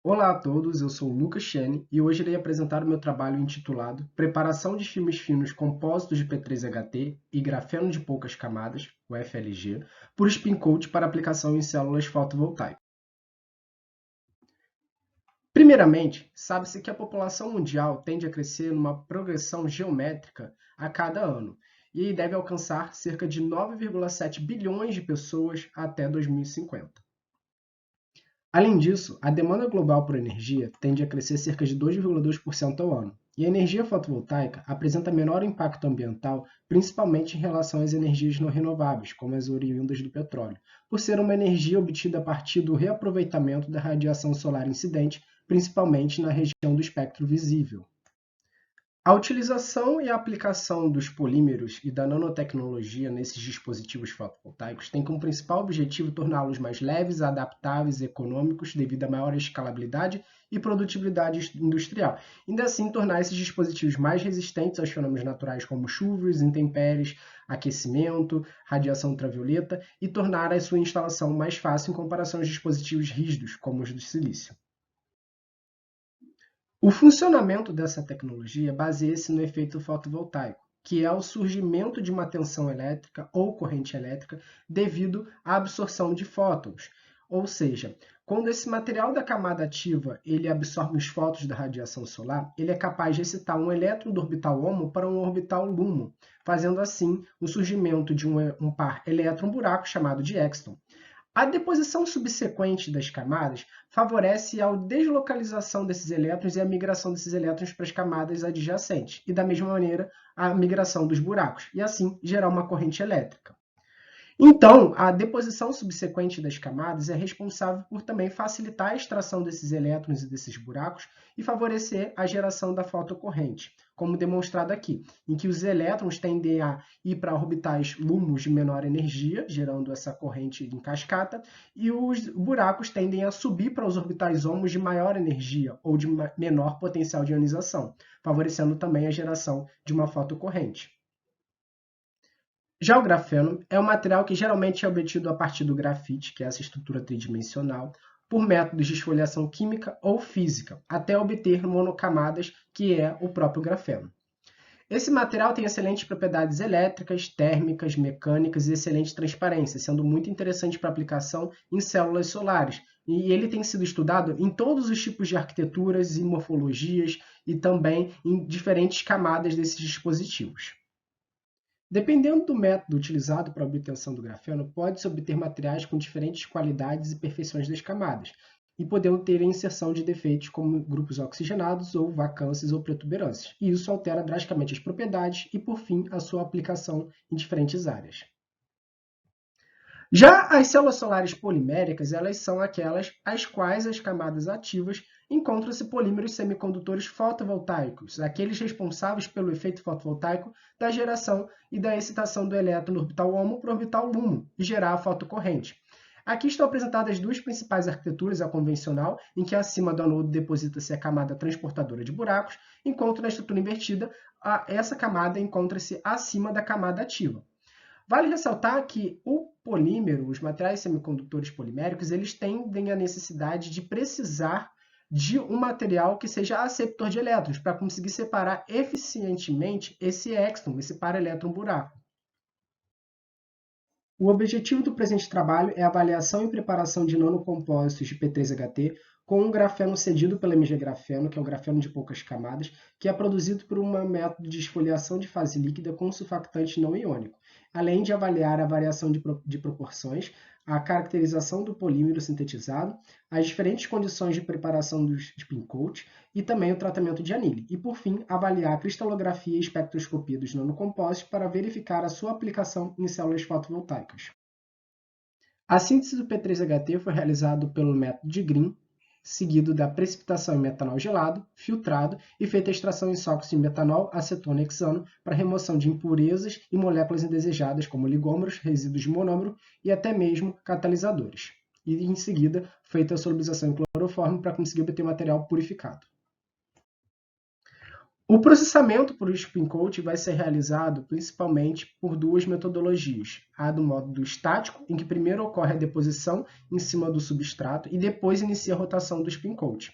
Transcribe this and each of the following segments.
Olá a todos, eu sou o Lucas Chene e hoje irei apresentar o meu trabalho intitulado Preparação de filmes finos compósitos de P3HT e grafeno de poucas camadas, o FLG, por spin coat para aplicação em células fotovoltaicas. Primeiramente, sabe-se que a população mundial tende a crescer numa progressão geométrica a cada ano e deve alcançar cerca de 9,7 bilhões de pessoas até 2050. Além disso, a demanda global por energia tende a crescer cerca de 2,2% ao ano, e a energia fotovoltaica apresenta menor impacto ambiental, principalmente em relação às energias não renováveis, como as oriundas do petróleo, por ser uma energia obtida a partir do reaproveitamento da radiação solar incidente, principalmente na região do espectro visível. A utilização e a aplicação dos polímeros e da nanotecnologia nesses dispositivos fotovoltaicos tem como principal objetivo torná-los mais leves, adaptáveis e econômicos devido à maior escalabilidade e produtividade industrial, e assim tornar esses dispositivos mais resistentes aos fenômenos naturais como chuvas, intempéries, aquecimento, radiação ultravioleta e tornar a sua instalação mais fácil em comparação aos dispositivos rígidos, como os de silício. O funcionamento dessa tecnologia baseia-se no efeito fotovoltaico, que é o surgimento de uma tensão elétrica ou corrente elétrica devido à absorção de fótons. Ou seja, quando esse material da camada ativa ele absorve os fótons da radiação solar, ele é capaz de excitar um elétron do orbital HOMO para um orbital LUMO, fazendo assim o surgimento de um par elétron-buraco chamado de exton. A deposição subsequente das camadas favorece a deslocalização desses elétrons e a migração desses elétrons para as camadas adjacentes, e da mesma maneira a migração dos buracos, e assim gerar uma corrente elétrica. Então, a deposição subsequente das camadas é responsável por também facilitar a extração desses elétrons e desses buracos e favorecer a geração da fotocorrente, como demonstrado aqui, em que os elétrons tendem a ir para orbitais LUMOS de menor energia, gerando essa corrente em cascata, e os buracos tendem a subir para os orbitais HOMOS de maior energia ou de menor potencial de ionização, favorecendo também a geração de uma fotocorrente. Já o grafeno é um material que geralmente é obtido a partir do grafite, que é essa estrutura tridimensional, por métodos de esfoliação química ou física, até obter monocamadas, que é o próprio grafeno. Esse material tem excelentes propriedades elétricas, térmicas, mecânicas e excelente transparência, sendo muito interessante para aplicação em células solares. E ele tem sido estudado em todos os tipos de arquiteturas e morfologias e também em diferentes camadas desses dispositivos. Dependendo do método utilizado para a obtenção do grafeno, pode-se obter materiais com diferentes qualidades e perfeições das camadas, e podendo ter a inserção de defeitos como grupos oxigenados ou vacâncias ou protuberâncias, e isso altera drasticamente as propriedades e, por fim, a sua aplicação em diferentes áreas. Já as células solares poliméricas, elas são aquelas às quais as camadas ativas encontram-se polímeros semicondutores fotovoltaicos, aqueles responsáveis pelo efeito fotovoltaico da geração e da excitação do elétron do orbital HOMO para o orbital LUMO e gerar a fotocorrente. Aqui estão apresentadas duas principais arquiteturas, a convencional, em que acima do anodo deposita-se a camada transportadora de buracos, enquanto na estrutura invertida, essa camada encontra-se acima da camada ativa. Vale ressaltar que o polímero, os materiais semicondutores poliméricos, eles tendem à necessidade de precisar de um material que seja aceptor de elétrons, para conseguir separar eficientemente esse exton, esse para-elétron-buraco. O objetivo do presente trabalho é a avaliação e preparação de nanocompósitos de P3HT com um grafeno cedido pela MG Grafeno, que é o grafeno de poucas camadas, que é produzido por um método de esfoliação de fase líquida com surfactante não iônico, além de avaliar a variação de proporções, a caracterização do polímero sintetizado, as diferentes condições de preparação do spin coat e também o tratamento de anilha. E, por fim, avaliar a cristalografia e espectroscopia dos nanocompósitos para verificar a sua aplicação em células fotovoltaicas. A síntese do P3HT foi realizada pelo método de Green, seguido da precipitação em metanol gelado, filtrado e feita a extração em sóxido de metanol, acetona e hexano para remoção de impurezas e moléculas indesejadas, como ligômeros, resíduos de monômero e até mesmo catalisadores. E, em seguida, feita a solubilização em cloroformo para conseguir obter material purificado. O processamento por spin coating vai ser realizado principalmente por duas metodologias. A do módulo estático, em que primeiro ocorre a deposição em cima do substrato e depois inicia a rotação do spin coating.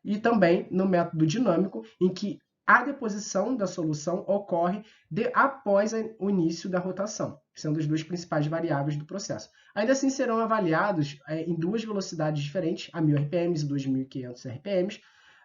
E também no método dinâmico, em que a deposição da solução ocorre após o início da rotação, sendo as duas principais variáveis do processo. Ainda assim, serão avaliados em duas velocidades diferentes, a 1000 RPM e 2500 RPM,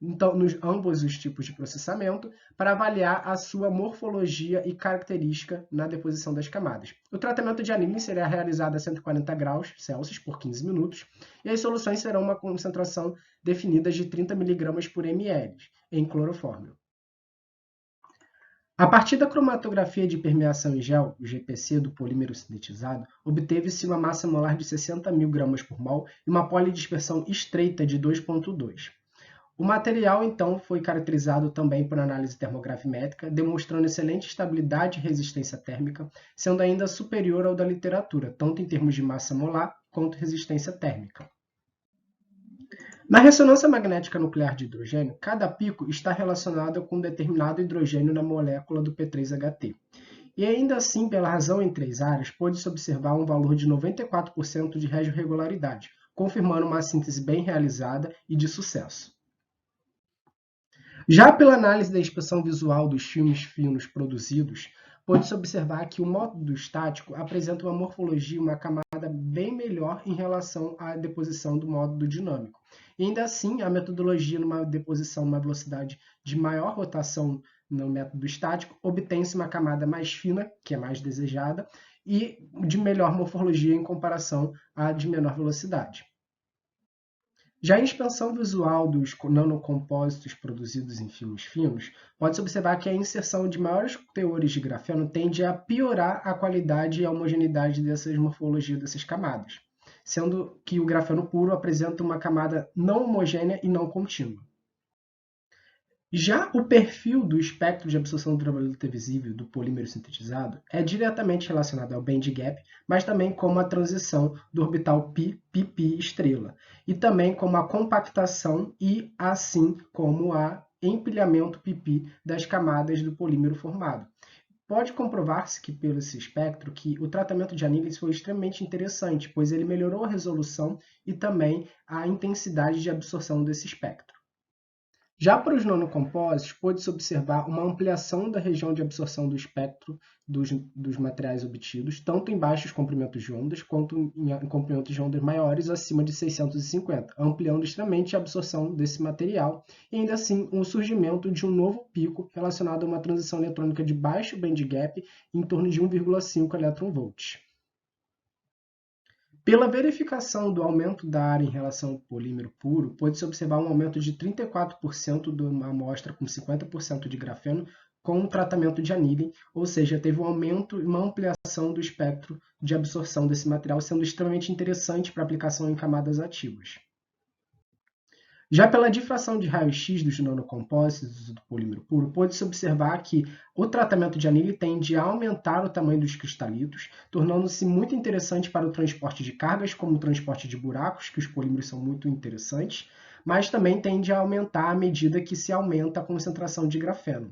então, nos ambos os tipos de processamento, para avaliar a sua morfologia e característica na deposição das camadas. O tratamento de annealing será realizado a 140 graus Celsius por 15 minutos, e as soluções serão uma concentração definida de 30 mg por ml em clorofórmio. A partir da cromatografia de permeação em gel, o GPC, do polímero sintetizado, obteve-se uma massa molar de 60.000 gramas por mol e uma polidispersão estreita de 2,2. O material, então, foi caracterizado também por análise termogravimétrica, demonstrando excelente estabilidade e resistência térmica, sendo ainda superior ao da literatura, tanto em termos de massa molar quanto resistência térmica. Na ressonância magnética nuclear de hidrogênio, cada pico está relacionado com um determinado hidrogênio na molécula do P3HT. E ainda assim, pela razão em 3 áreas, pôde-se observar um valor de 94% de regularidade, confirmando uma síntese bem realizada e de sucesso. Já pela análise da inspeção visual dos filmes finos produzidos, pode-se observar que o módulo estático apresenta uma morfologia e uma camada bem melhor em relação à deposição do módulo dinâmico. E ainda assim, a metodologia numa deposição numa velocidade de maior rotação no método estático obtém-se uma camada mais fina, que é mais desejada, e de melhor morfologia em comparação à de menor velocidade. Já em expansão visual dos nanocompósitos produzidos em filmes finos, pode-se observar que a inserção de maiores teores de grafeno tende a piorar a qualidade e a homogeneidade dessas morfologias dessas camadas, sendo que o grafeno puro apresenta uma camada não homogênea e não contínua. Já o perfil do espectro de absorção ultravioleta visível do polímero sintetizado é diretamente relacionado ao band gap, mas também como a transição do orbital pi-pi estrela, e também como a compactação e assim como o empilhamento pi-pi das camadas do polímero formado. Pode comprovar-se que pelo esse espectro que o tratamento de annealing foi extremamente interessante, pois ele melhorou a resolução e também a intensidade de absorção desse espectro. Já para os nanocompósitos, pôde-se observar uma ampliação da região de absorção do espectro dos materiais obtidos, tanto em baixos comprimentos de ondas, quanto em comprimentos de ondas maiores, acima de 650, ampliando extremamente a absorção desse material, e ainda assim um surgimento de um novo pico relacionado a uma transição eletrônica de baixo band gap em torno de 1,5 eV. Pela verificação do aumento da área em relação ao polímero puro, pode-se observar um aumento de 34% de uma amostra com 50% de grafeno com o tratamento de annealing, ou seja, teve um aumento e uma ampliação do espectro de absorção desse material, sendo extremamente interessante para aplicação em camadas ativas. Já pela difração de raio-x dos nanocompósitos do polímero puro, pode-se observar que o tratamento de annealing tende a aumentar o tamanho dos cristalitos, tornando-se muito interessante para o transporte de cargas, como o transporte de buracos, que os polímeros são muito interessantes, mas também tende a aumentar à medida que se aumenta a concentração de grafeno.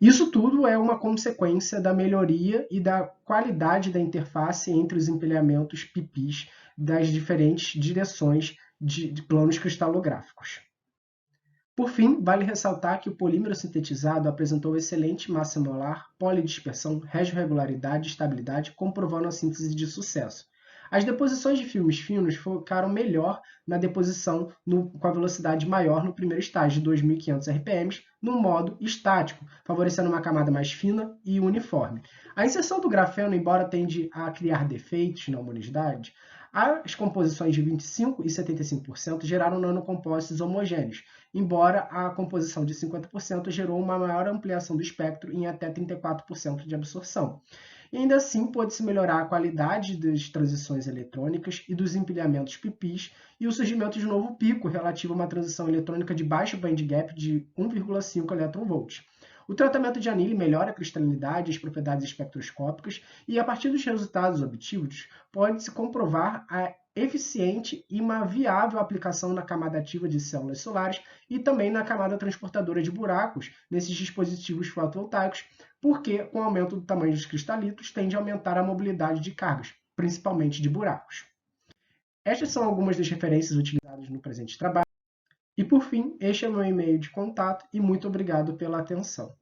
Isso tudo é uma consequência da melhoria e da qualidade da interface entre os empilhamentos pipis das diferentes direções de planos cristalográficos. Por fim, vale ressaltar que o polímero sintetizado apresentou excelente massa molar, polidispersão, regularidade e estabilidade, comprovando a síntese de sucesso. As deposições de filmes finos focaram melhor na deposição com a velocidade maior no primeiro estágio, de 2.500 RPM, no modo estático, favorecendo uma camada mais fina e uniforme. A inserção do grafeno, embora tende a criar defeitos na homogeneidade, as composições de 25% e 75% geraram nanocompósitos homogêneos, embora a composição de 50% gerou uma maior ampliação do espectro em até 34% de absorção. E ainda assim, pode-se melhorar a qualidade das transições eletrônicas e dos empilhamentos pipis e o surgimento de um novo pico relativo a uma transição eletrônica de baixo band gap de 1,5 eV. O tratamento de anilha melhora a cristalinidade e as propriedades espectroscópicas e, a partir dos resultados obtidos, pode-se comprovar a eficiente e uma viável aplicação na camada ativa de células solares e também na camada transportadora de buracos nesses dispositivos fotovoltaicos, porque, com o aumento do tamanho dos cristalitos, tende a aumentar a mobilidade de cargas, principalmente de buracos. Estas são algumas das referências utilizadas no presente trabalho. E, por fim, este é o meu e-mail de contato e muito obrigado pela atenção.